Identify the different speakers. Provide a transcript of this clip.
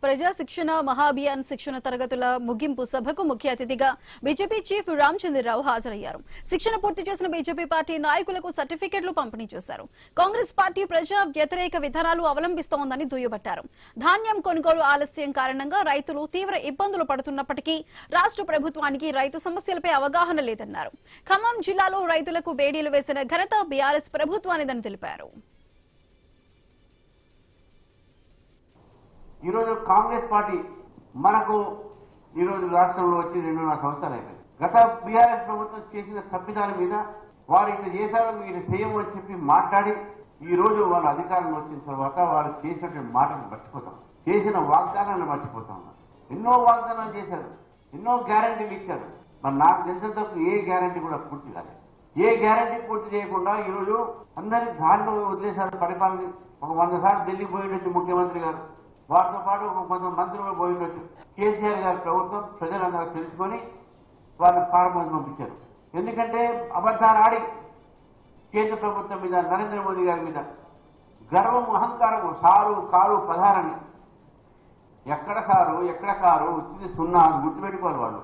Speaker 1: ప్రజా శిక్షణ మహాభియాన్ శిక్షణ తరగతుల ముగింపు సభకు ముఖ్య అతిథిగా బీజేపీ చీఫ్ రామచంద్రరావు హాజరయ్యారు. శిక్షణ పూర్తి చేసిన బీజేపీ పార్టీ నాయకులకు సర్టిఫికెట్లు పంపిణీ చేశారు. కాంగ్రెస్ పార్టీ ప్రజా వ్యతిరేక విధానాలు అవలంబిస్తోందని దుయ్యబట్టారు. ధాన్యం కొనుగోలు ఆలస్యం కారణంగా రైతులు తీవ్ర ఇబ్బందులు పడుతున్నప్పటికీ రాష్ట్ర ప్రభుత్వానికి రైతు సమస్యలపై అవగాహన లేదన్నారు. ఖమ్మం జిల్లాలో రైతులకు బేడీలు వేసిన ఘనత బీఆర్ఎస్ ప్రభుత్వానిదని తెలిపారు.
Speaker 2: ఈరోజు కాంగ్రెస్ పార్టీ మనకు ఈరోజు రాష్ట్రంలో వచ్చి 2.5 సంవత్సరాలు అయిపోయింది. గత బీఆర్ఎస్ ప్రభుత్వం చేసిన తప్పిదాల మీద వారు ఇట్లా చేశారు మీరు చేయమని చెప్పి మాట్లాడి ఈ రోజు వాళ్ళ అధికారంలో వచ్చిన తర్వాత వాళ్ళు చేసినటువంటి మాటలు మర్చిపోతాం, చేసిన వాగ్దానాన్ని మర్చిపోతాం. ఎన్నో వాగ్దానాలు చేశారు, ఎన్నో గ్యారంటీలు ఇచ్చారు. మరి నాకు తెలిసినంత ఏ గ్యారంటీ కూడా పూర్తి కాలేదు. ఏ గ్యారంటీ పూర్తి చేయకుండా ఈరోజు అందరి దారిలో వదిలేశారు. పరిపాలన ఒక 100 సార్లు ఢిల్లీ పోయినట్టు ముఖ్యమంత్రి గారు, వారితో పాటు కొంత మంత్రులు పోయినట్టు కేసీఆర్ గారి ప్రభుత్వం ప్రజలందరూ తెలుసుకొని వాళ్ళని పార్లమెంట్ పంపించారు. ఎందుకంటే అబద్ధాలు ఆడి కేంద్ర ప్రభుత్వం మీద నరేంద్ర మోదీ గారి మీద గర్వం అహంకారం సారు కారు పధారని ఎక్కడ సారు ఎక్కడ కారు వచ్చింది 0 అని గుర్తుపెట్టుకోవాలి వాళ్ళు.